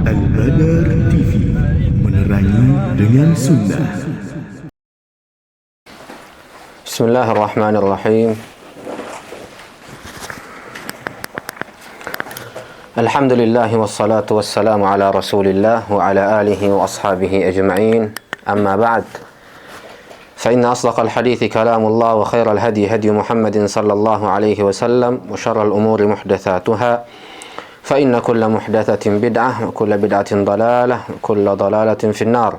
Al-Badar TV, menerangi dengan sunnah. Bismillahirrahmanirrahim. Alhamdulillah wassalatu wassalamu ala rasulillah wa ala alihi wa ashabihi ajma'in. Amma ba'd. فإن أصدق الحديث كلام الله وخير الهدي هدي محمد صلى الله عليه وسلم وشر الأمور محدثاتها فإن كل محدثة بدعة وكل بدعة ضلالة وكل ضلالة في النار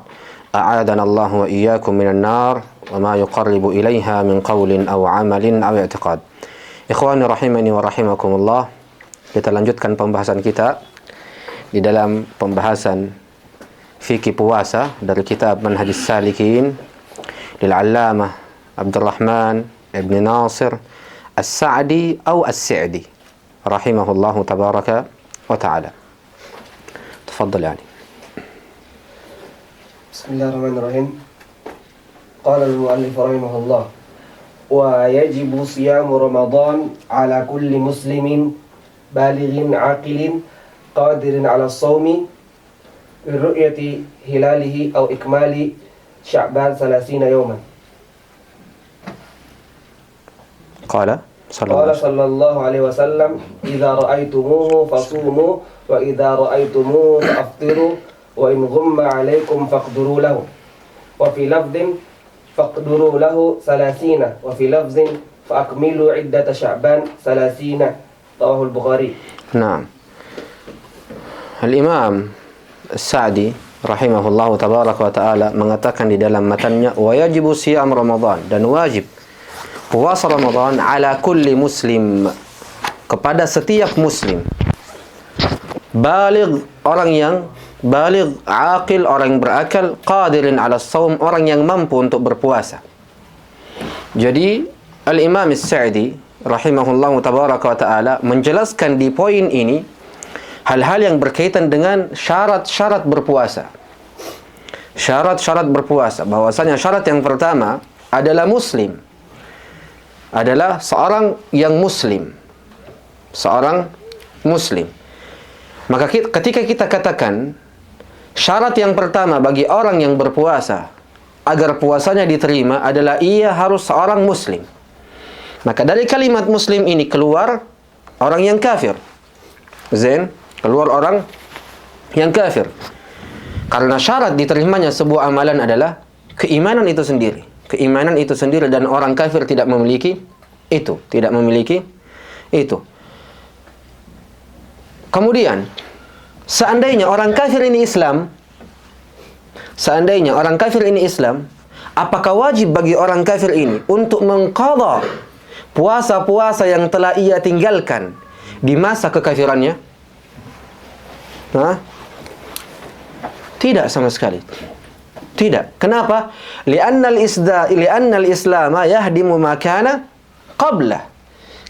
أعاذنا الله وإياكم من النار وما يقرب إليها من قول أو عمل أو اعتقاد. Ikhwani rahimani wa rahimakumullah. Kita lanjutkan pembahasan kita di dalam pembahasan fikih puasa dari kitab Manhajus Salikin للعلامة عبد الرحمن ابن ناصر السعدي أو السعدي رحمه الله تبارك وتعالى. تفضل يعني. بسم الله الرحمن الرحيم. قال المؤلف رحمه الله: ويجب صيام رمضان على كل مسلم بالغ عاقل قادر على الصوم برؤية هلاله أو إكمال شعبان 30 يوما. قال صلى الله عليه وسلم: إذا رأيتموه فصوموا وإذا رأيتموه فأفطروا وإن غم عليكم فاقدروا له وفي لفظ فاقدروا له 30 وفي لفظ فأكملوا عدة شعبان 30 رواه البخاري. نعم. Al-Imam As-Sa'di rahimahullahu tabaraka wa ta'ala mengatakan di dalam matanya, wa yajibu siyam Ramadan, dan wajib puasa Ramadan ala kulli muslim, kepada setiap muslim, baligh, orang yang baligh, aqil, orang yang berakal, qadirin ala saum, orang yang mampu untuk berpuasa. Jadi Al-Imam As-Sa'di rahimahullahu tabaraka wa ta'ala menjelaskan di poin ini hal-hal yang berkaitan dengan syarat-syarat berpuasa. Syarat-syarat berpuasa. Bahwasanya syarat yang pertama adalah muslim. Adalah seorang yang muslim. Seorang muslim. Maka ketika kita katakan syarat yang pertama bagi orang yang berpuasa agar puasanya diterima adalah ia harus seorang muslim. Maka dari kalimat muslim ini keluar orang yang kafir. Zain, keluar orang yang kafir. Karena syarat diterimanya sebuah amalan adalah keimanan itu sendiri. Keimanan itu sendiri, dan orang kafir tidak memiliki itu. Tidak memiliki itu. Kemudian, seandainya orang kafir ini Islam, apakah wajib bagi orang kafir ini untuk mengqadha puasa-puasa yang telah ia tinggalkan di masa kekafirannya? Tidak sama sekali. Tidak. Kenapa? Li'anna al-Islam yahdimu ma kana qablah.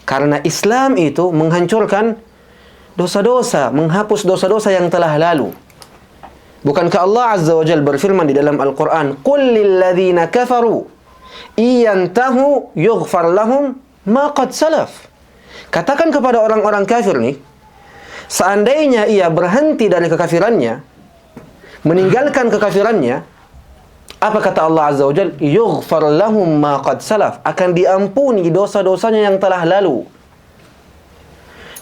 Karena Islam itu menghancurkan dosa-dosa, menghapus dosa-dosa yang telah lalu. Bukankah Allah Azza wa Jalla berfirman di dalam Al-Qur'an, "Qul lil ladzina kafaru iyantahu yughfar lahum ma qad salaf." Katakan kepada orang-orang kafir nih, seandainya ia berhenti dari kekafirannya, meninggalkan kekafirannya, apa kata Allah Azza wa Jalla? Yughfar lahum ma qad salaf, akan diampuni dosa-dosanya yang telah lalu.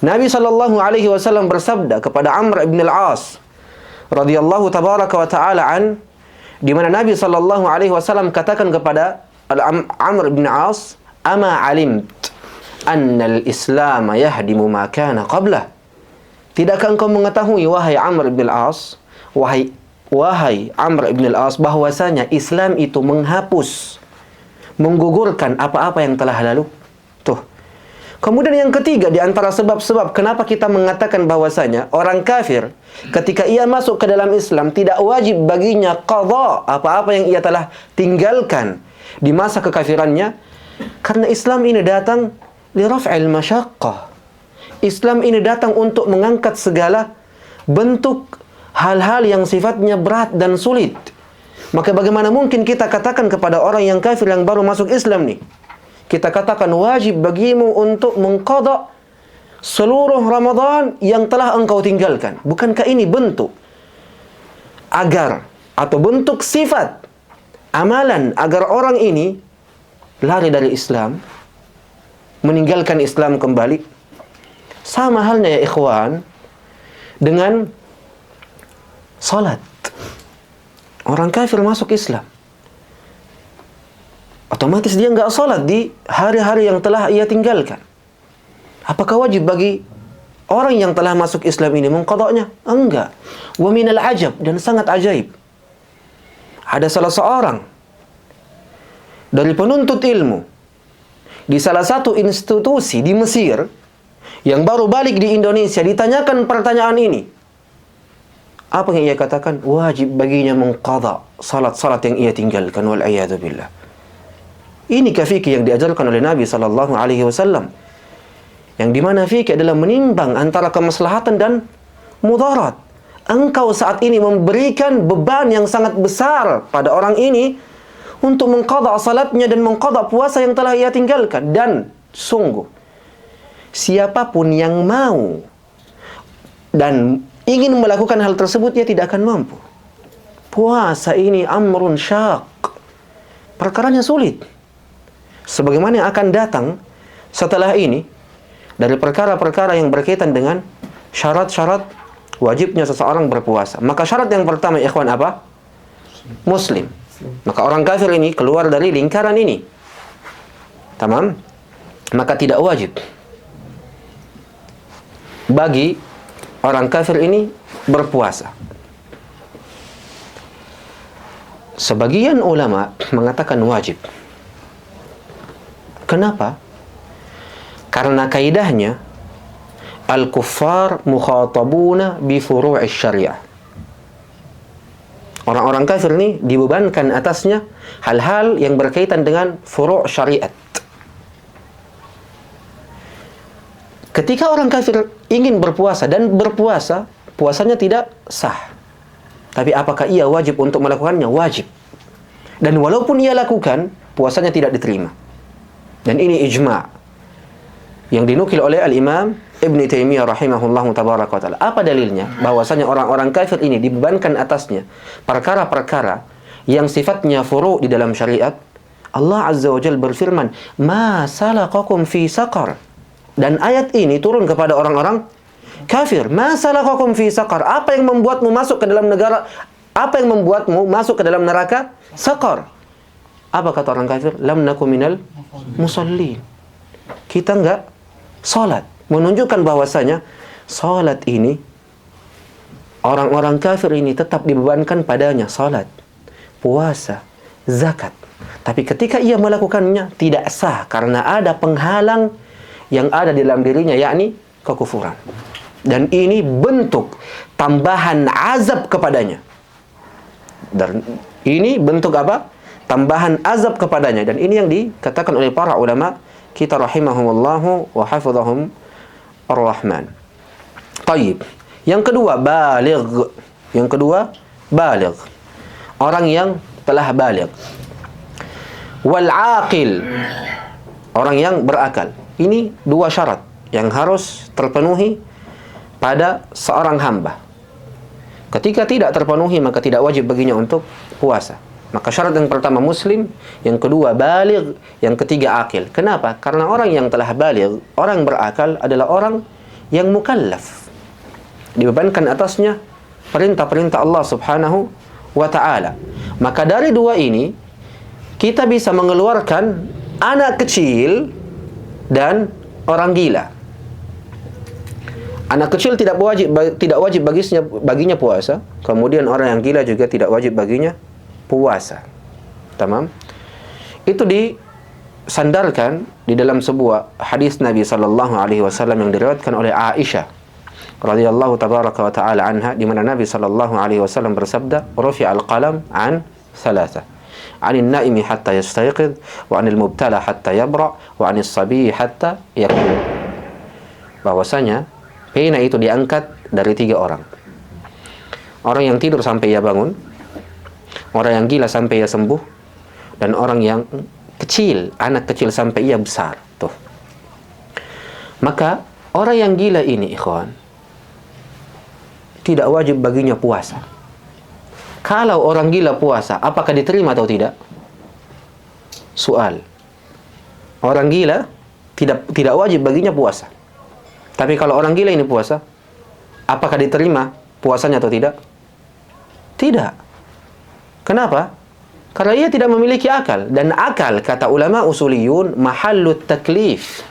Nabi sallallahu alaihi wasallam bersabda kepada Amr ibn al-As radhiyallahu tabaraka wa ta'ala an, di mana Nabi sallallahu alaihi wasallam katakan kepada Amr ibn al-As, "Ama alimt anna al-Islam yahdimu ma kana qablah?" Tidakkah engkau mengetahui, wahai Amr ibn al-As, wahai Amr ibn al-As, bahwasanya Islam itu menghapus, menggugurkan apa-apa yang telah lalu? Tuh. Kemudian yang ketiga, di antara sebab-sebab kenapa kita mengatakan bahwasanya orang kafir ketika ia masuk ke dalam Islam tidak wajib baginya qadha apa-apa yang ia telah tinggalkan di masa kekafirannya, karena Islam ini datang li raf'il masyaqqah. Islam ini datang untuk mengangkat segala bentuk hal-hal yang sifatnya berat dan sulit. Maka bagaimana mungkin kita katakan kepada orang yang kafir yang baru masuk Islam nih, kita katakan wajib bagimu untuk mengqadha seluruh Ramadan yang telah engkau tinggalkan. Bukankah ini bentuk agar atau bentuk sifat amalan agar orang ini lari dari Islam, meninggalkan Islam kembali? Sama halnya ya ikhwan dengan salat. Orang kafir masuk Islam, otomatis dia nggak salat di hari-hari yang telah ia tinggalkan. Apakah wajib bagi orang yang telah masuk Islam ini mengqadanya? Enggak. Wa minal ajab, dan sangat ajaib, ada salah seorang dari penuntut ilmu di salah satu institusi di Mesir yang baru balik di Indonesia, ditanyakan pertanyaan ini. Apa yang ia katakan? Wajib baginya mengqadha salat-salat yang ia tinggalkan, wal a'yadu billah. Ini fikih yang diajarkan oleh Nabi sallallahu alaihi wasallam, yang dimana fikih adalah menimbang antara kemaslahatan dan mudarat. Engkau saat ini memberikan beban yang sangat besar pada orang ini untuk mengqadha salatnya dan mengqadha puasa yang telah ia tinggalkan. Dan sungguh, siapapun yang mau dan ingin melakukan hal tersebut, ia tidak akan mampu. Puasa ini amrun syaq, perkaranya sulit. Sebagaimana yang akan datang setelah ini dari perkara-perkara yang berkaitan dengan syarat-syarat wajibnya seseorang berpuasa. Maka syarat yang pertama, ikhwan, apa? Muslim. Maka orang kafir ini keluar dari lingkaran ini. Tamam? Maka tidak wajib bagi orang kafir ini berpuasa. Sebagian ulama mengatakan wajib. Kenapa? Karena kaidahnya al-kuffar mukhatabuna bi furu'is syariah. Orang-orang kafir ini dibebankan atasnya hal-hal yang berkaitan dengan furu' syariat. Ketika orang kafir ingin berpuasa dan berpuasa, puasanya tidak sah. Tapi apakah ia wajib untuk melakukannya? Wajib. Dan walaupun ia lakukan, puasanya tidak diterima. Dan ini ijma' yang dinukil oleh Al-Imam Ibn Taimiyah rahimahullahu tabaraka wa ta'ala. Apa dalilnya? Bahwasanya orang-orang kafir ini dibebankan atasnya perkara-perkara yang sifatnya furu' di dalam syariat. Allah Azza wa Jalla berfirman, "Ma salakakum fi saqar." Dan ayat ini turun kepada orang-orang kafir. "Ma salakakum fi saqar." Apa yang membuatmu masuk ke dalam negara? Apa yang membuatmu masuk ke dalam neraka? Saqar. Apa kata orang kafir? "Lam naku minal musallin." Kita enggak salat. Menunjukkan bahwasanya salat ini, orang-orang kafir ini tetap dibebankan padanya salat, puasa, zakat. Tapi ketika ia melakukannya tidak sah karena ada penghalang yang ada di dalam dirinya, yakni kekufuran. Dan ini bentuk tambahan azab kepadanya. Dan ini bentuk apa? Tambahan azab kepadanya. Dan ini yang dikatakan oleh para ulama kita rahimahumullahu wa hafizahum ar-Rahman. Taib. Yang kedua, baligh. Yang kedua, baligh. Orang yang telah baligh. Wal aqil. Orang yang berakal. Ini dua syarat yang harus terpenuhi pada seorang hamba. Ketika tidak terpenuhi, maka tidak wajib baginya untuk puasa. Maka syarat yang pertama muslim, yang kedua baligh, yang ketiga akil. Kenapa? Karena orang yang telah baligh, orang berakal adalah orang yang mukallaf. Dibebankan atasnya perintah-perintah Allah Subhanahu wa ta'ala. Maka dari dua ini kita bisa mengeluarkan anak kecil dan orang gila. Anak kecil tidak wajib baginya puasa, kemudian orang yang gila juga tidak wajib baginya puasa. Tamam? Itu disandarkan di dalam sebuah hadis Nabi sallallahu alaihi wasallam yang diriwayatkan oleh Aisyah radhiyallahu tabaraka wa taala anha, di mana Nabi sallallahu alaihi wasallam bersabda, "Rufi'al qalam an thalatha. 'Anil naimi hatta yastayqidh, wa 'anil mubtala hatta yabra, wa 'anis sabi hatta yakul." Bahwasanya pena itu diangkat dari tiga orang. Orang yang tidur sampai ia bangun, orang yang gila sampai ia sembuh, dan orang yang kecil, anak kecil sampai ia besar. Tuh. Maka Orang yang gila ini, ikhwan, tidak wajib baginya puasa. Kalau orang gila puasa, apakah diterima atau tidak? Soal. Orang gila tidak wajib baginya puasa. Tapi kalau orang gila ini puasa, apakah diterima puasanya atau tidak? Tidak. Kenapa? Karena ia tidak memiliki akal. Dan akal, kata ulama usuliyun, mahallut taklif.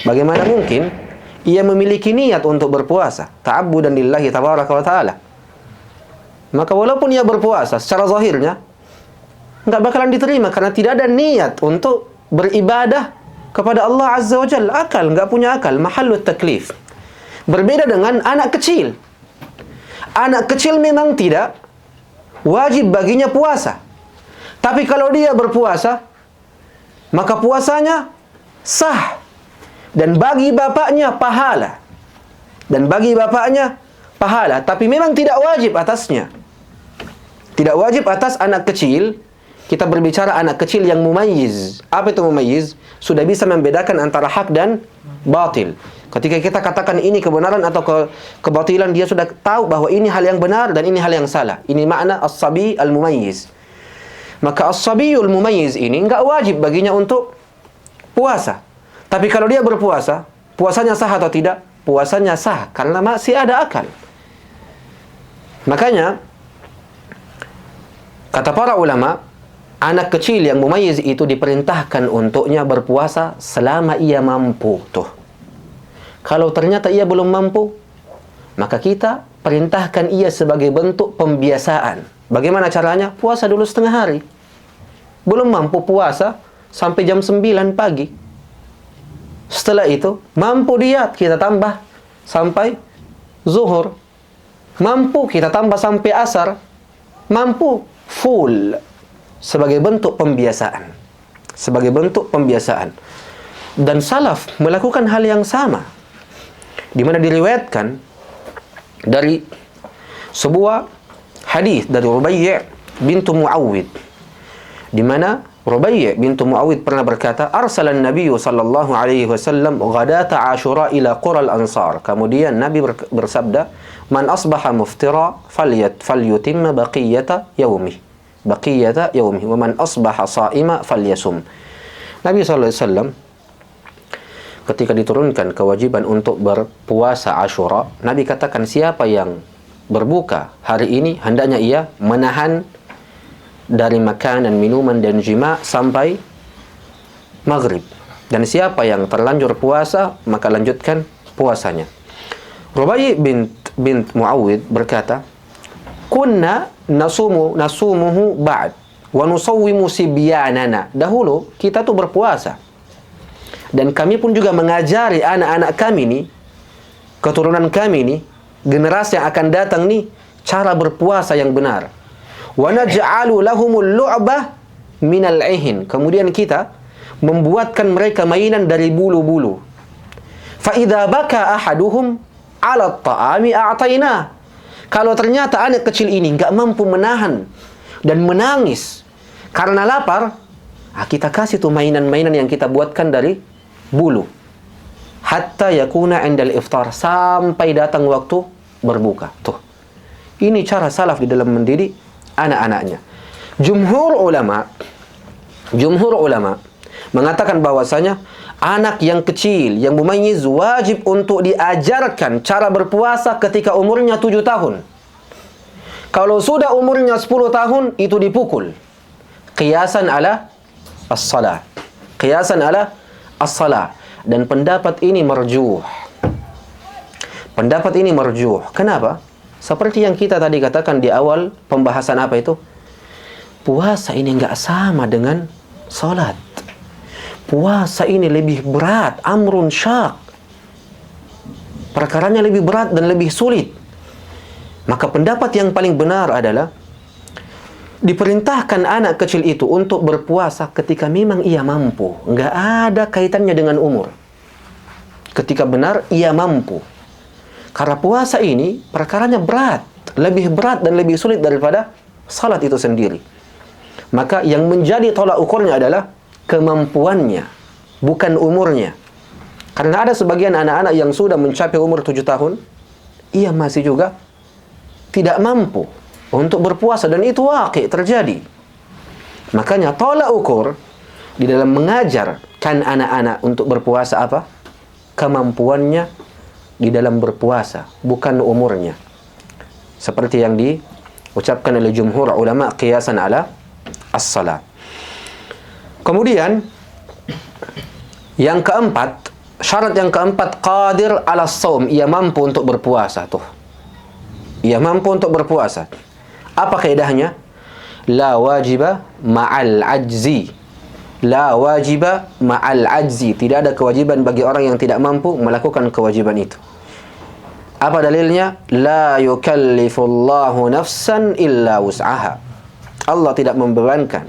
Bagaimana mungkin ia memiliki niat untuk berpuasa, ta'abbudan lillahi tabaraka wa ta'ala? Maka walaupun ia berpuasa, secara zahirnya enggak bakalan diterima karena tidak ada niat untuk beribadah kepada Allah Azza wa Jalla. Akal, enggak punya akal, mahallut taklif. Berbeda dengan anak kecil. Anak kecil memang tidak wajib baginya puasa. Tapi kalau dia berpuasa, maka puasanya sah. Dan bagi bapaknya pahala. Tapi memang tidak wajib atasnya. Tidak wajib atas anak kecil. Kita berbicara anak kecil yang mumayyiz. Apa itu mumayyiz? Sudah bisa membedakan antara hak dan batil. Ketika kita katakan ini kebenaran atau kebatilan, dia sudah tahu bahwa ini hal yang benar dan ini hal yang salah. Ini makna as-sabi al-mumayyiz. Maka as-sabiyul mumayyiz ini enggak wajib baginya untuk puasa. Tapi kalau dia berpuasa, puasanya sah atau tidak? Puasanya sah karena masih ada akal. Makanya kata para ulama, anak kecil yang mumayyiz itu diperintahkan untuknya berpuasa selama ia mampu. Tuh. Kalau ternyata ia belum mampu, maka kita perintahkan ia sebagai bentuk pembiasaan. Bagaimana caranya? Puasa dulu setengah hari. Belum mampu puasa sampai jam 9 pagi. Setelah itu, mampu diet, kita tambah sampai zuhur. Mampu, kita tambah sampai asar. Mampu, full. Sebagai bentuk pembiasaan. Dan salaf melakukan hal yang sama. Di mana diriwayatkan dari sebuah hadis dari Rubai' bintu Muawwid, di mana Rubai' bintu Muawwid pernah berkata, arsalan Nabi sallallahu alaihi wasallam ghadata Ashura ila qura al-Ansar. Kemudian Nabi bersabda, man asbaha muftira falyutimma baqiyata yaumih wa man asbaha sha'ima falyasum. Nabi sallallahu alaihi wasallam ketika diturunkan kewajiban untuk berpuasa Ashura, Nabi katakan siapa yang berbuka hari ini hendaknya ia menahan dari makanan, minuman dan jima sampai maghrib. Dan siapa yang terlanjur puasa, maka lanjutkan puasanya. Rubai' bint Muawwid berkata, kunna nasumuhu ba'd wa nusawwimu sibyanana. Dahulu kita tuh berpuasa. Dan kami pun juga mengajari anak-anak kami nih, keturunan kami nih, generasi yang akan datang nih, cara berpuasa yang benar. Wa naj'alu lahumul lu'bah minal ihin. Kemudian kita membuatkan mereka mainan dari bulu-bulu. Fa idza baka ahaduhum 'ala at-ta'ami a'tayna. Kalau ternyata anak kecil ini enggak mampu menahan dan menangis karena lapar, kita kasih tuh mainan-mainan yang kita buatkan dari bulu. Hatta yakuna 'indal iftar, sampai datang waktu berbuka. Tuh. Ini cara salaf di dalam mendidik anak-anaknya. Jumhur ulama mengatakan bahwasanya anak yang kecil, yang mumayyiz, wajib untuk diajarkan cara berpuasa ketika umurnya 7 tahun. Kalau sudah umurnya 10 tahun, itu dipukul. Qiyasan ala as-salah. Dan pendapat ini marjuh. Kenapa? Seperti yang kita tadi katakan di awal pembahasan apa itu? Puasa ini enggak sama dengan salat. Puasa ini lebih berat, amrun syaq. Perkaranya lebih berat dan lebih sulit. Maka pendapat yang paling benar adalah diperintahkan anak kecil itu untuk berpuasa ketika memang ia mampu. Enggak ada kaitannya dengan umur. Ketika benar ia mampu. Karena puasa ini perkaranya berat, lebih berat dan lebih sulit daripada salat itu sendiri. Maka yang menjadi tolak ukurnya adalah kemampuannya, bukan umurnya. Karena ada sebagian anak-anak yang sudah mencapai umur 7 tahun, ia masih juga tidak mampu untuk berpuasa, dan itu waqi' terjadi. Makanya tolak ukur di dalam mengajarkan anak-anak untuk berpuasa apa? Kemampuannya di dalam berpuasa, bukan umurnya. Seperti yang diucapkan oleh jumhur ulama qiyasan ala as-salat. Kemudian yang keempat, syarat yang keempat, qadir ala shaum, ia mampu untuk berpuasa. Tuh, ia mampu untuk berpuasa. Apa kaidahnya? La wajiba ma'al ajzi. La wajiba ma'al ajzi. Tidak ada kewajiban bagi orang yang tidak mampu melakukan kewajiban itu. Apa dalilnya? La yukallifullahu nafsan illa wus'aha. Allah tidak membebankan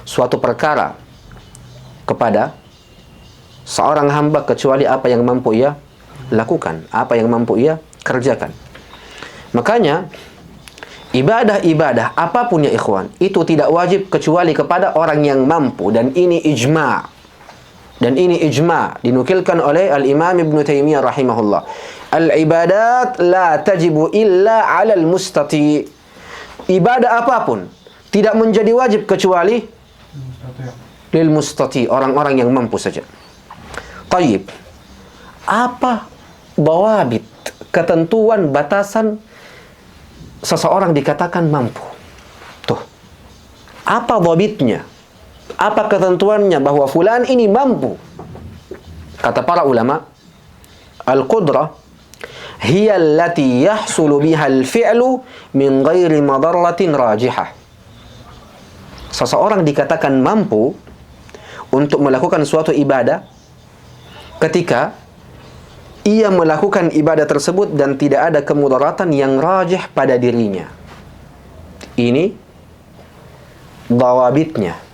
suatu perkara kepada seorang hamba kecuali apa yang mampu ia lakukan, apa yang mampu ia kerjakan. Makanya ibadah-ibadah apapun ya ikhwan, itu tidak wajib kecuali kepada orang yang mampu, dan ini ijma'. Dan ini ijma' dinukilkan oleh Al-Imam Ibn Taimiyah rahimahullah. Al-ibadat la tajibu illa 'alal mustati'. Ibadah apapun tidak menjadi wajib kecuali lil mustati', orang-orang yang mampu saja. Tayyib. Apa dawabit, ketentuan, batasan seseorang dikatakan mampu? Tuh. Apa dhabitnya? Apa ketentuannya bahwa fulan ini mampu? Kata para ulama, al-qudrah hiya allati yahsulu biha al-fi'lu min ghairi madarratin rajihah. Seseorang dikatakan mampu untuk melakukan suatu ibadah ketika ia melakukan ibadah tersebut dan tidak ada kemudaratan yang rajih pada dirinya. Ini dawabitnya.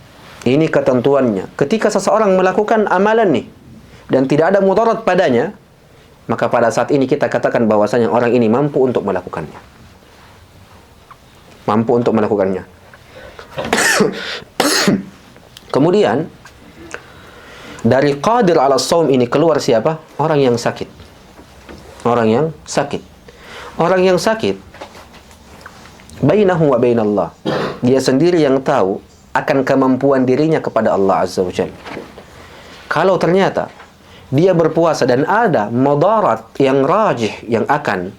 Ini ketentuannya. Ketika seseorang melakukan amalan nih dan tidak ada mudarat padanya, maka pada saat ini kita katakan bahwasanya orang ini mampu untuk melakukannya. Mampu untuk melakukannya. Kemudian dari qadir ala shaum ini keluar siapa? Orang yang sakit. Orang yang sakit. Orang yang sakit bainahu wa bainallah. Dia sendiri yang tahu akan kemampuan dirinya kepada Allah Azza wa Jalla. Kalau ternyata dia berpuasa dan ada mudarat yang rajih yang akan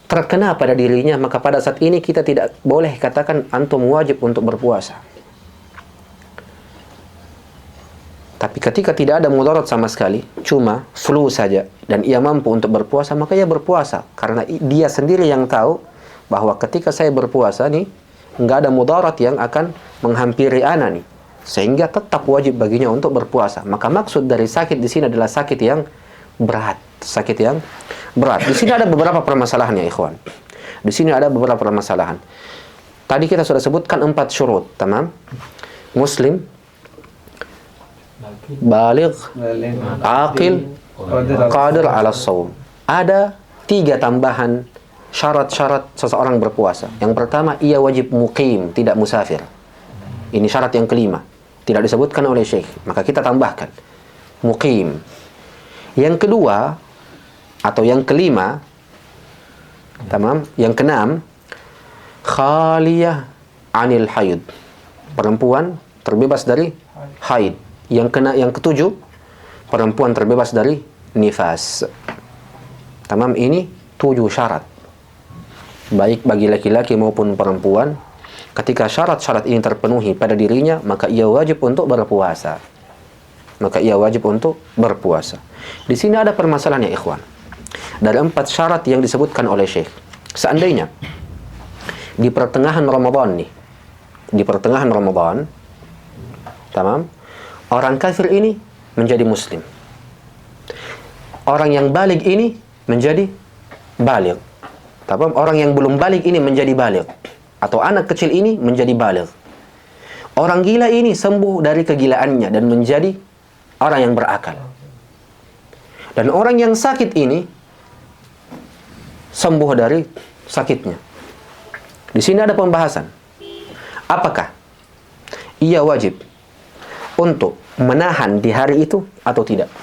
terkena pada dirinya, maka pada saat ini kita tidak boleh katakan antum wajib untuk berpuasa. Tapi ketika tidak ada mudarat sama sekali, cuma flu saja, dan ia mampu untuk berpuasa, maka ia berpuasa. Karena dia sendiri yang tahu bahwa ketika saya berpuasa nih, nggak ada mudarat yang akan menghampiri ana nih, sehingga tetap wajib baginya untuk berpuasa. Maka maksud dari sakit di sini adalah sakit yang berat, sakit yang berat. Di sini ada beberapa permasalahan ya ikhwan. Di sini ada beberapa permasalahan. Tadi kita sudah sebutkan 4 syurut, tamam? Muslim, baligh, aqil, qadir ala shaum. Ada 3 tambahan syarat-syarat seseorang berpuasa. Yang pertama, ia wajib muqim, tidak musafir. Ini syarat yang kelima. Tidak disebutkan oleh Syekh, maka kita tambahkan muqim. Yang kedua atau yang kelima, tamam? Yang keenam, khaliyah anil haid. Perempuan terbebas dari haid. Yang ketujuh, perempuan terbebas dari nifas. Tamam, ini 7 syarat. Baik bagi laki-laki maupun perempuan, ketika syarat-syarat ini terpenuhi pada dirinya, maka ia wajib untuk berpuasa. Maka ia wajib untuk berpuasa. Di sini ada permasalahan ya ikhwan. Dari 4 syarat yang disebutkan oleh Syekh, seandainya di pertengahan Ramadan nih, di pertengahan Ramadan, tamam, orang kafir ini menjadi muslim. Orang yang baligh ini menjadi baligh. Tamam, orang yang belum baligh ini menjadi baligh. Atau anak kecil ini menjadi baligh. Orang gila ini sembuh dari kegilaannya dan menjadi orang yang berakal. Dan orang yang sakit ini sembuh dari sakitnya. Di sini ada pembahasan. Apakah ia wajib untuk menahan di hari itu atau tidak?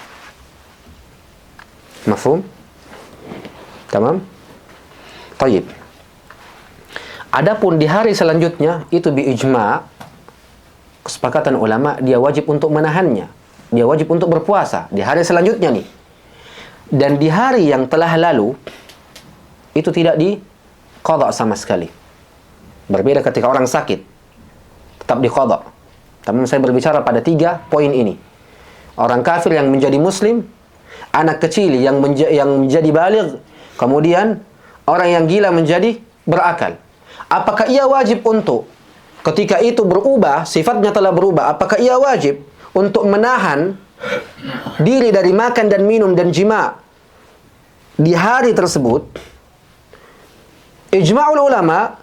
Mafhum? Tamam? Tayyib. Adapun di hari selanjutnya itu biijma' kesepakatan ulama dia wajib untuk menahannya. Dia wajib untuk berpuasa di hari selanjutnya nih. Dan di hari yang telah lalu itu tidak diqadha sama sekali. Berbeda ketika orang sakit, tetap diqadha. Tapi saya berbicara pada 3 poin ini. Orang kafir yang menjadi muslim, anak kecil yang menjadi baligh, kemudian orang yang gila menjadi berakal. Apakah ia wajib untuk ketika itu berubah, sifatnya telah berubah, apakah ia wajib untuk menahan diri dari makan dan minum dan jima' di hari tersebut? Ijma'ul ulama,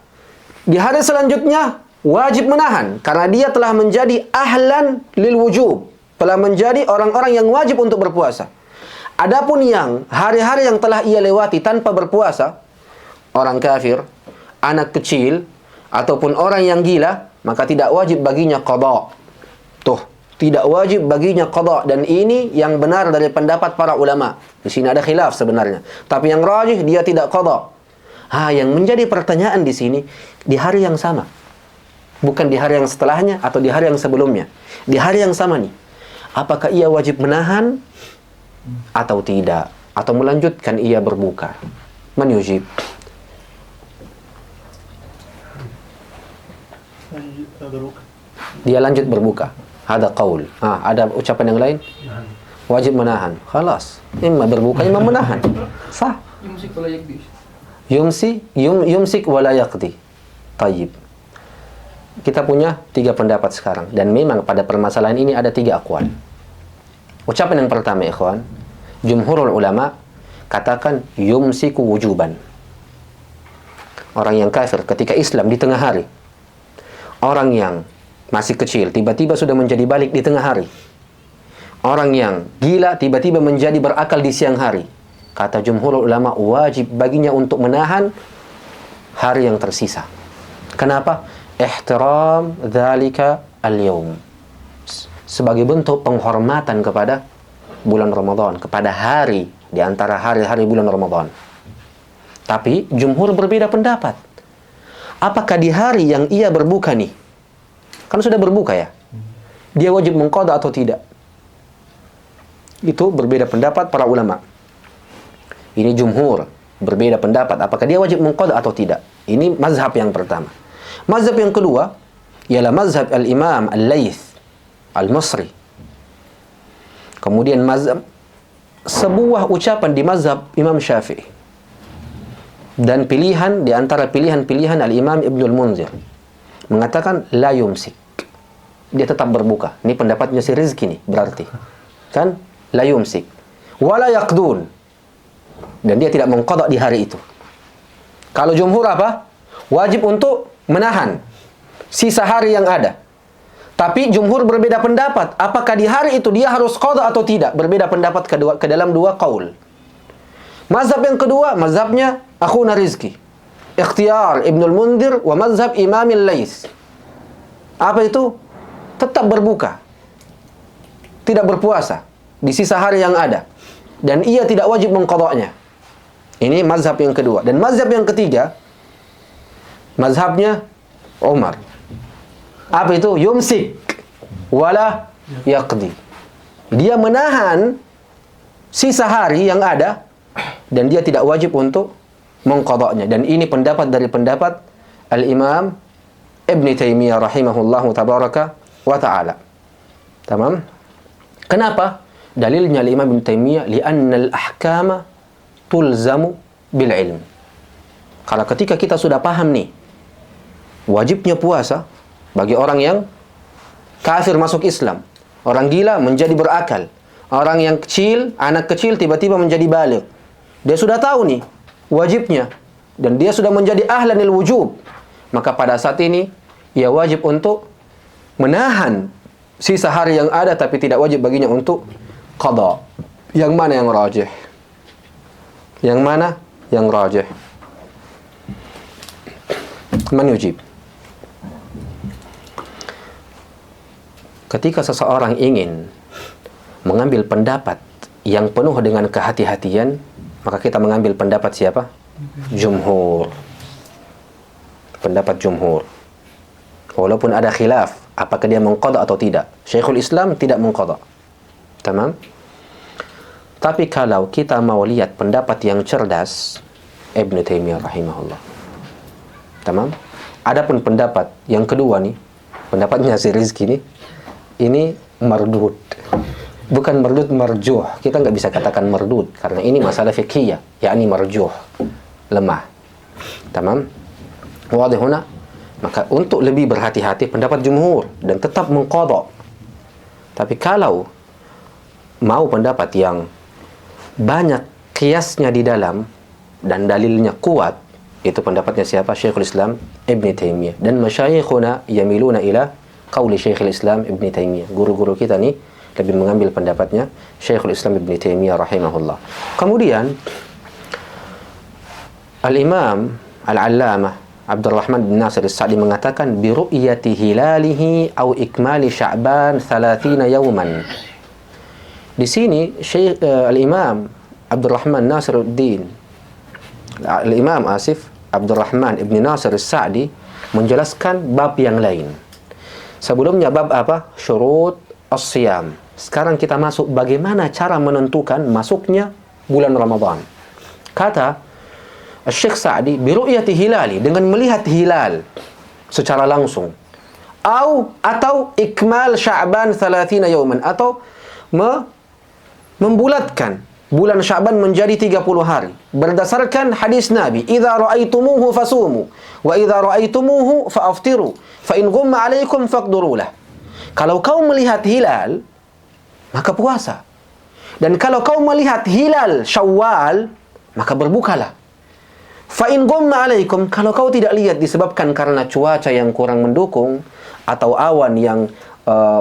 di hari selanjutnya wajib menahan karena dia telah menjadi ahlan lil wujub, telah menjadi orang-orang yang wajib untuk berpuasa. Adapun yang hari-hari yang telah ia lewati tanpa berpuasa, orang kafir, anak kecil, ataupun orang yang gila, maka tidak wajib baginya qadha. Tuh, tidak wajib baginya qadha, dan ini yang benar dari pendapat para ulama. Di sini ada khilaf sebenarnya, tapi yang rajih dia tidak qadha. Yang menjadi pertanyaan di sini di hari yang sama. Bukan di hari yang setelahnya atau di hari yang sebelumnya. Di hari yang sama nih. Apakah ia wajib menahan atau tidak? Atau melanjutkan ia berbuka? Man yujib? Dia lanjut berbuka. Ada qaul. Ada ucapan yang lain? Wajib menahan. Khalas. Imma berbuka, imma menahan. Sah. Yumsik wala yaqdi. Tayyib. Kita punya 3 pendapat sekarang. Dan memang pada permasalahan ini ada 3 aqwal. Ucapan yang pertama, ikhwan, jumhurul ulama katakan yumsiku wujuban. Orang yang kafir ketika Islam di tengah hari. Orang yang masih kecil tiba-tiba sudah menjadi balik di tengah hari. Orang yang gila tiba-tiba menjadi berakal di siang hari. Kata jumhurul ulama wajib baginya untuk menahan hari yang tersisa. Kenapa? Ihtiram dzalika al-yaum. Sebagai bentuk penghormatan kepada bulan Ramadan, kepada hari di antara hari-hari bulan Ramadan. Tapi jumhur berbeda pendapat. Apakah di hari yang ia berbuka nih, kan sudah berbuka ya, dia wajib mengqadha atau tidak? Itu berbeda pendapat para ulama. Ini jumhur berbeda pendapat apakah dia wajib mengqadha atau tidak. Ini mazhab yang pertama. Mazhab yang kedua ialah mazhab al-Imam Al-Laits Al-Masri. Kemudian mazhab sebuah ucapan di mazhab Imam Syafi'i. Dan pilihan di antara pilihan-pilihan Al-Imam Ibnul Munzir mengatakan la yumsik. Dia tetap berbuka. Ini pendapatnya si Rizki nih berarti. Kan? La yumsik. Wala yaqdun. Dan dia tidak mengqadha di hari itu. Kalau jumhur apa? Wajib untuk menahan sisa hari yang ada. Tapi jumhur berbeda pendapat. Apakah di hari itu dia harus qadha atau tidak? Berbeda pendapat ke dalam 2 qaul. Mazhab yang kedua, mazhabnya akhuna Rizki. Ikhtiyar Ibnul Munzir wa mazhab Imam Al-Laits. Apa itu? Tetap berbuka. Tidak berpuasa di sisa hari yang ada. Dan ia tidak wajib mengqadhanya. Ini mazhab yang kedua. Dan mazhab yang ketiga, mazhabnya Umar. Apa itu? Yumsik wala yaqdi. Dia menahan sisa hari yang ada dan dia tidak wajib untuk mengqadhanya. Dan ini pendapat dari pendapat Al-Imam Ibn Taimiyah rahimahullahu tabaraka wa ta'ala. Tamam? Kenapa? Dalilnya Al-Imam Ibn Taimiyah li'anna al-ahkama tulzamu bil ilm. Kalau ketika kita sudah paham nih wajibnya puasa bagi orang yang kafir masuk Islam, orang gila menjadi berakal, orang yang kecil, anak kecil tiba-tiba menjadi baligh. Dia sudah tahu nih wajibnya dan dia sudah menjadi ahlanil wujub. Maka pada saat ini ia wajib untuk menahan sisa hari yang ada tapi tidak wajib baginya untuk qadha. Yang mana yang rajih? Yang mana yang rajih? Man yujib? Ketika seseorang ingin mengambil pendapat yang penuh dengan kehati-hatian, maka kita mengambil pendapat siapa? Jumhur. Pendapat jumhur. Walaupun ada khilaf, apakah dia mengqadha atau tidak. Syekhul Islam tidak mengqadha. Tamam? Tapi kalau kita mau lihat pendapat yang cerdas, Ibnu Taimiyah rahimahullah. Tamam? Adapun pendapat yang kedua nih, pendapatnya si Rizki ini mardud. Bukan mardud, marjuh. Kita nggak bisa katakan mardud karena ini masalah fiqhiyah, yakni marjuh, lemah. Tamam? Wadih huna? Maka untuk lebih berhati-hati pendapat jumhur dan tetap mengqadha. Tapi kalau mau pendapat yang banyak kiasnya di dalam dan dalilnya kuat, itu pendapatnya siapa? Syekhul Islam Ibn Taimiyah. Dan masyayikhuna yamiluna ila qauli Syekhul Islam Ibn Taimiyah. Guru-guru kita nih lebih mengambil pendapatnya Syekhul Islam Ibn Taimiyah rahimahullah. Kemudian Al-Imam Al-Allamah Abdurrahman bin Nasir As-Sa'di mengatakan bi ru'yati hilalihi au ikmali Sya'ban 30 yawman. Di sini Syekh Al-Imam Abdurrahman Nasiruddin Al-Imam Abdurrahman Ibn Nasir As-Sa'di menjelaskan bab yang lain. Sebelumnya bab apa? Syurut as-siyam. Sekarang kita masuk bagaimana cara menentukan masuknya bulan Ramadan. Kata Syekh Sa'di biru'yati hilali, dengan melihat hilal secara langsung, atau ikmal Sya'ban 30 yawman, atau membulatkan bulan Sya'ban menjadi 30 hari berdasarkan hadis Nabi, idza ra'aitumuhu fasumu wa idza ra'aitumuhu fa'aftiru fa in ghumma 'alaikum faqduru lah. Kalau kau melihat hilal maka puasa, dan kalau kau melihat hilal Syawal maka berbukalah. Fa in ghumma 'alaikum, kalau kau tidak lihat disebabkan karena cuaca yang kurang mendukung atau awan yang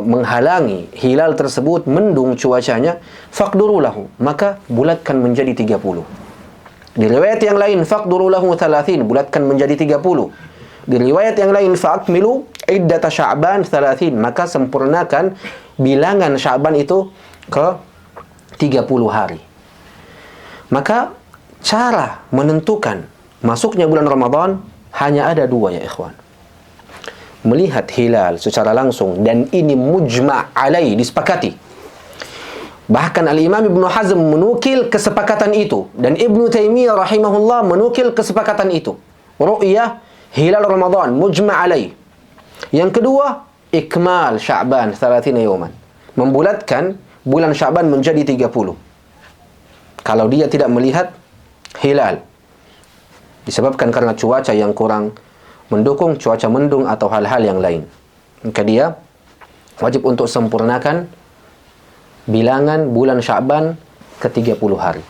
menghalangi hilal tersebut, mendung cuacanya, faqduru lahu, maka bulatkan menjadi 30. Di riwayat yang lain faqduru lahu 30, bulatkan menjadi 30. Di riwayat yang lain fa'akmilu iddata Sya'ban 30, maka sempurnakan bilangan Sya'ban itu ke 30 hari. Maka cara menentukan masuknya bulan Ramadan hanya ada dua ya ikhwan. Melihat hilal secara langsung, dan ini mujma' alai, disepakati. Bahkan Al-Imam Ibnu Hazm menukil kesepakatan itu, dan Ibnu Taimiyah rahimahullah menukil kesepakatan itu. Ru'yah hilal Ramadan mujma' alai. Yang kedua, ikmal Sya'ban 30 yawman, membulatkan bulan Sya'ban menjadi 30 kalau dia tidak melihat hilal disebabkan karena cuaca yang kurang mendukung, cuaca mendung atau hal-hal yang lain, maka dia wajib untuk sempurnakan bilangan bulan Sya'ban ke 30 hari.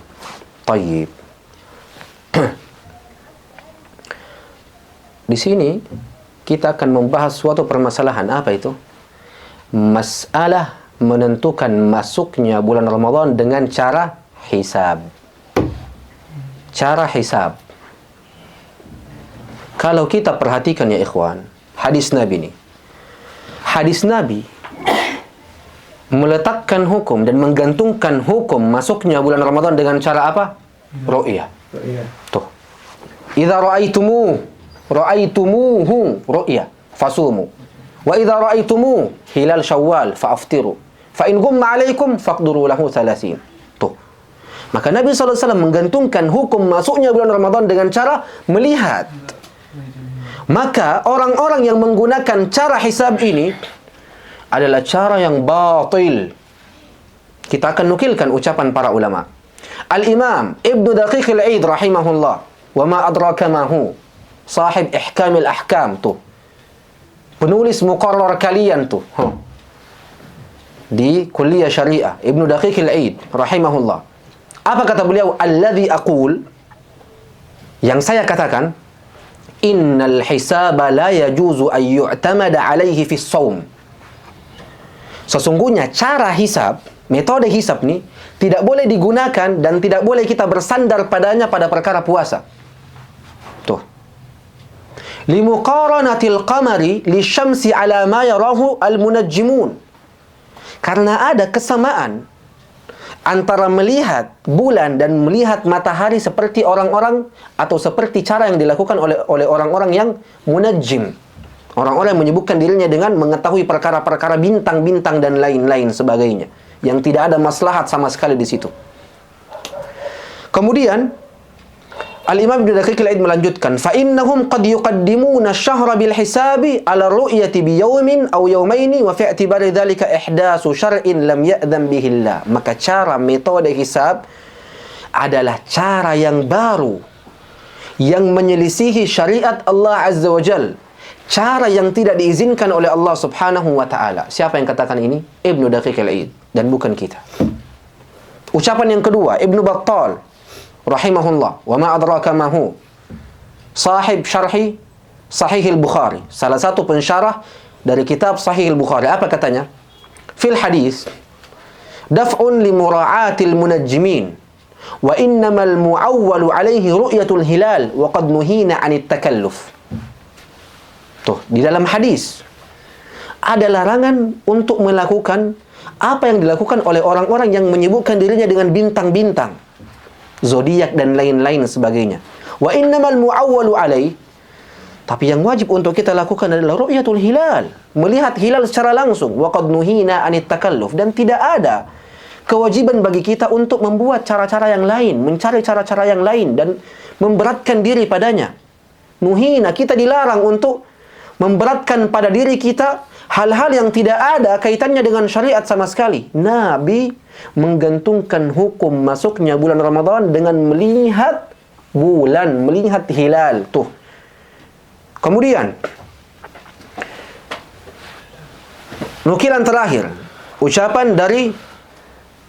Tayyib. Di sini kita akan membahas suatu permasalahan. Apa itu? Masalah menentukan masuknya bulan Ramadan dengan cara hisab. Cara hisab. Kalau kita perhatikan ya ikhwan, hadis Nabi ini. Hadis Nabi meletakkan hukum dan menggantungkan hukum masuknya bulan Ramadan dengan cara apa? Ru'yah. Tuh. Idza ra'aitumuhu ru'yah fasumu. Wa idza ra'aitumu hilal Syawal fa'aftiru. Fa in ghumma 'alaikum faqduru lahu 30. Tuh. Maka Nabi SAW menggantungkan hukum masuknya bulan Ramadan dengan cara melihat. Maka orang-orang yang menggunakan cara hisab ini adalah cara yang batil. Kita akan nukilkan ucapan para ulama. Al-Imam Ibn Daqiq al-Aid rahimahullah, wa ma adraka ma hu, sahib ihkamil ahkam tuh, penulis muqarrar kalian tuh, di kuliah syariah, Ibn Daqiq al-Aid rahimahullah. Apa kata beliau? Alladhi aqul, yang saya katakan, innal hisaba la yajuzu an yu'tamada alaihi fi shaum. Sesungguhnya cara hisab, metode hisab ni tidak boleh digunakan dan tidak boleh kita bersandar padanya pada perkara puasa. Tuh. Limuqaranatil qamari lisyamsi ala ma yarahu al-munajjimun. Karena ada kesamaan antara melihat bulan dan melihat matahari seperti orang-orang atau seperti cara yang dilakukan oleh orang-orang yang munajjim. Orang-orang yang menyebutkan dirinya dengan mengetahui perkara-perkara bintang-bintang dan lain-lain sebagainya, yang tidak ada maslahat sama sekali di situ. Kemudian Al-Imam Ibnu Daqiq Al-Id melanjutkan, fa innahum qad yuqaddimuna asy-syahra bil hisabi ala ru'yati bi yawmin aw yawmaini wa fi i'tibari dzalika ihdatsu syar'in lam ya'dhan bihi Allah. Maka cara metode hisab adalah cara yang baru yang menyelisihi syariat Allah Azza wa Jalla, cara yang tidak diizinkan oleh Allah Subhanahu wa taala. Siapa yang katakan ini? Ibnu Daqiq Al-Id, dan bukan kita. Ucapan yang kedua, Ibnu Battal rahimahullah, wa ma adraka ma hu, sahib syarhi Sahih al-Bukhari, salah satu pensyarah dari kitab Sahih al-Bukhari. Apa katanya? Fil hadis, daf'un li mura'atil munajjimin wa innamal mu'awwalu alaihi ru'yatul hilal wa qad nuhina 'anit takalluf. Tuh, di dalam hadis ada larangan untuk melakukan apa yang dilakukan oleh orang-orang yang menyebutkan dirinya dengan bintang-bintang, zodiak dan lain-lain sebagainya. Wa innamal mu'awwalu alaih, tapi yang wajib untuk kita lakukan adalah ru'yatul hilal, melihat hilal secara langsung. Wa qad nuhina 'anit takalluf, dan tidak ada kewajiban bagi kita untuk membuat cara-cara yang lain, mencari cara-cara yang lain dan memberatkan diri padanya. Nuhina, kita dilarang untuk memberatkan pada diri kita hal-hal yang tidak ada kaitannya dengan syariat sama sekali. Nabi menggantungkan hukum masuknya bulan Ramadan dengan melihat bulan, melihat hilal. Tuh. Kemudian nukilan terakhir, ucapan dari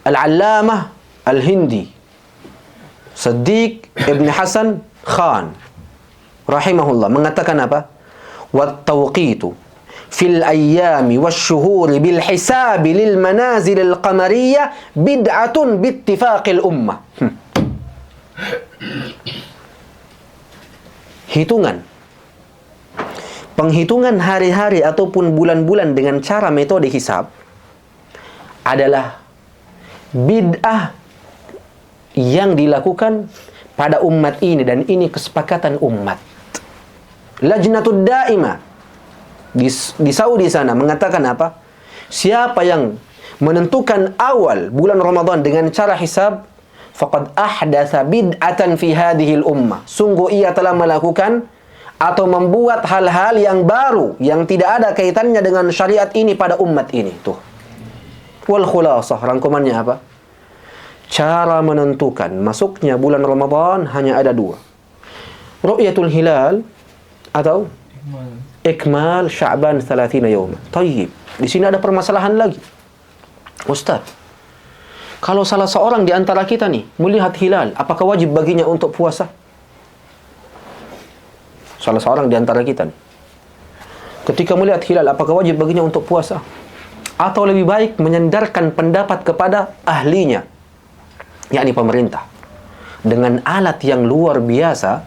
Al-Allamah Al-Hindi Siddiq Ibn Hasan Khan rahimahullah mengatakan apa? Wat-tawqitu fil ayyami wasyuhuri bil hisabi lil manazil al qamariyah bid'atun bittifaqil ummah. Penghitungan hari-hari ataupun bulan-bulan dengan cara metode hisab adalah bid'ah yang dilakukan pada umat ini, dan ini kesepakatan umat. Lajnatud Daimah di Saudi sana mengatakan apa? Siapa yang menentukan awal bulan Ramadan dengan cara hisab, faqad ahdatsa bid'atan fi hadhil ummah. Sungguh ia telah melakukan atau membuat hal-hal yang baru yang tidak ada kaitannya dengan syariat ini pada umat ini. Tuh. Wal khulasah, rangkumannya apa? Cara menentukan masuknya bulan Ramadan hanya ada dua. Ru'yatul hilal atau ikmal Sya'ban 30 yawman. Tayyib. Di sini ada permasalahan lagi. Ustaz, kalau salah seorang di antara kita nih melihat hilal, apakah wajib baginya untuk puasa? Salah seorang di antara kita nih, ketika melihat hilal, apakah wajib baginya untuk puasa? Atau lebih baik menyandarkan pendapat kepada ahlinya, yakni pemerintah. Dengan alat yang luar biasa,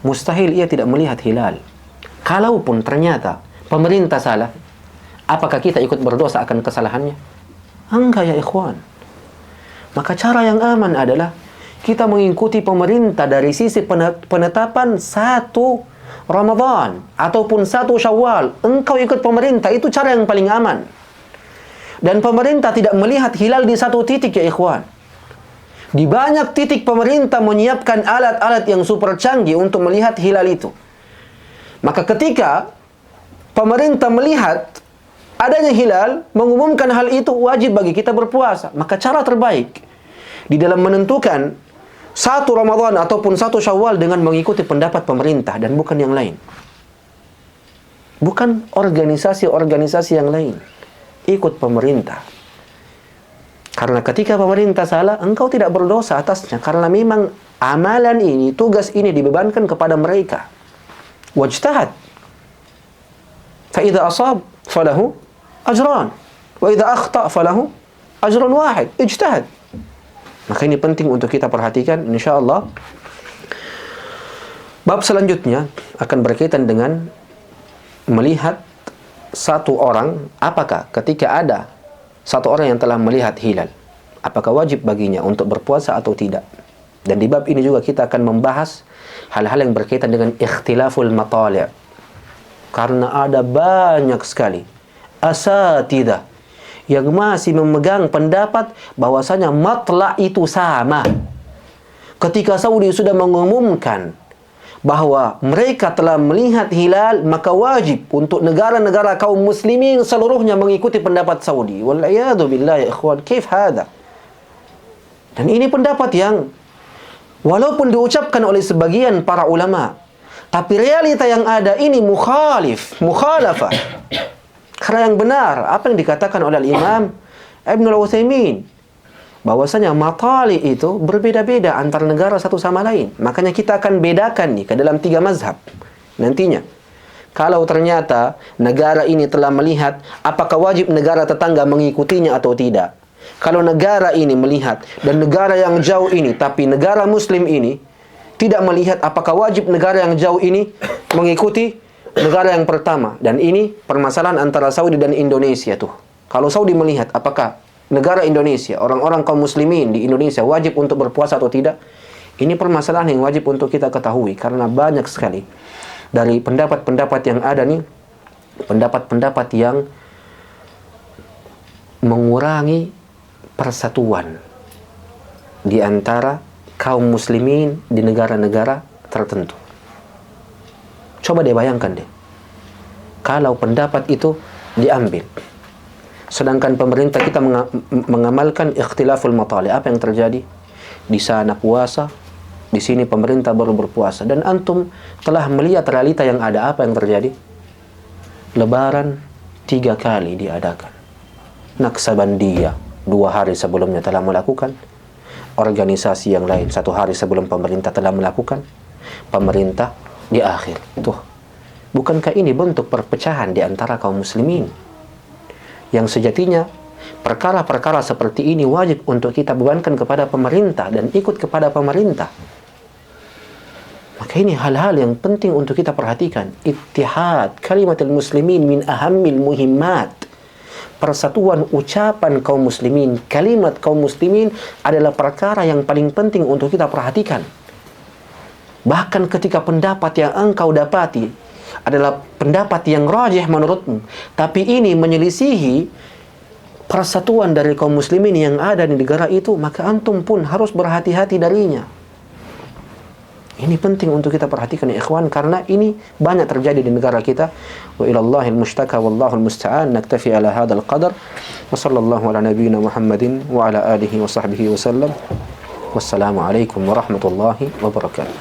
mustahil ia tidak melihat hilal. Kalaupun ternyata pemerintah salah, apakah kita ikut berdosa akan kesalahannya? Enggak ya ikhwan. Maka cara yang aman adalah kita mengikuti pemerintah dari sisi penetapan 1 Ramadan ataupun 1 Syawal. Engkau ikut pemerintah, itu cara yang paling aman. Dan pemerintah tidak melihat hilal di satu titik ya ikhwan. Di banyak titik pemerintah menyiapkan alat-alat yang super canggih untuk melihat hilal itu. Maka ketika pemerintah melihat adanya hilal, mengumumkan hal itu, wajib bagi kita berpuasa. Maka cara terbaik di dalam menentukan 1 Ramadan ataupun 1 Syawal dengan mengikuti pendapat pemerintah dan bukan yang lain. Bukan organisasi-organisasi yang lain. Ikut pemerintah. Karena ketika pemerintah salah, engkau tidak berdosa atasnya. Karena memang amalan ini, tugas ini dibebankan kepada mereka. Wajtahad. Fa'idha asab falahu ajran. Wa idha akhta' falahu ajran wahid. Ijtahad. Maka ini penting untuk kita perhatikan, insyaAllah. Bab selanjutnya akan berkaitan dengan melihat satu orang, apakah ketika ada satu orang yang telah melihat hilal, apakah wajib baginya untuk berpuasa atau tidak. Dan di bab ini juga kita akan membahas hal-hal yang berkaitan dengan ikhtilaful matali'. Karena ada banyak sekali asatidah yang masih memegang pendapat bahwasanya matla' itu sama. Ketika Saudi sudah mengumumkan bahwa mereka telah melihat hilal, maka wajib untuk negara-negara kaum muslimin seluruhnya mengikuti pendapat Saudi. Wal'iyadu billah ya ikhwan, kif hada? Dan ini pendapat yang walaupun diucapkan oleh sebagian para ulama, tapi realita yang ada ini mukhalafah. Karena yang benar, apa yang dikatakan oleh Imam Ibn al-Utsaimin, bahwasanya matali itu berbeda-beda antara negara satu sama lain. Makanya kita akan bedakan nih ke dalam 3 mazhab nantinya. Kalau ternyata negara ini telah melihat, apakah wajib negara tetangga mengikutinya atau tidak. Kalau negara ini melihat dan negara yang jauh ini, tapi negara muslim ini tidak melihat, apakah wajib negara yang jauh ini mengikuti negara yang pertama. Dan ini permasalahan antara Saudi dan Indonesia tuh. Kalau Saudi melihat apakah negara Indonesia, orang-orang kaum muslimin di Indonesia wajib untuk berpuasa atau tidak, ini permasalahan yang wajib untuk kita ketahui. Karena banyak sekali dari pendapat-pendapat yang ada nih, pendapat-pendapat yang mengurangi persatuan di antara kaum muslimin di negara-negara tertentu. Coba deh bayangkan deh, kalau pendapat itu diambil, sedangkan pemerintah kita mengamalkan ikhtilaful matali, apa yang terjadi? Di sana puasa, di sini pemerintah baru berpuasa. Dan antum telah melihat realita yang ada, apa yang terjadi? Lebaran 3 kali diadakan. Naksabandia 2 hari sebelumnya telah melakukan. Organisasi yang lain 1 hari sebelum pemerintah telah melakukan. Pemerintah di akhir. Tuh, bukankah ini bentuk perpecahan di antara kaum muslimin? Yang sejatinya perkara-perkara seperti ini wajib untuk kita bebankan kepada pemerintah dan ikut kepada pemerintah. Maka ini hal-hal yang penting untuk kita perhatikan. Ittihad kalimatul muslimin min ahammil muhimmat. Persatuan ucapan kaum muslimin, kalimat kaum muslimin adalah perkara yang paling penting untuk kita perhatikan. Bahkan ketika pendapat yang engkau dapati adalah pendapat yang rajih menurutmu, tapi ini menyelisihi persatuan dari kaum muslimin yang ada di negara itu, maka antum pun harus berhati-hati darinya. Ini penting untuk kita perhatikan ya ikhwan, karena ini banyak terjadi di negara kita. Wa ilallahil mustaka wallahul musta'an. Naktafi ala hadzal qadar. Wa sallallahu ala nabiyyina Muhammadin wa ala alihi wa sahbihi wa sallam. Wassalamu alaikum warahmatullahi wabarakatuh.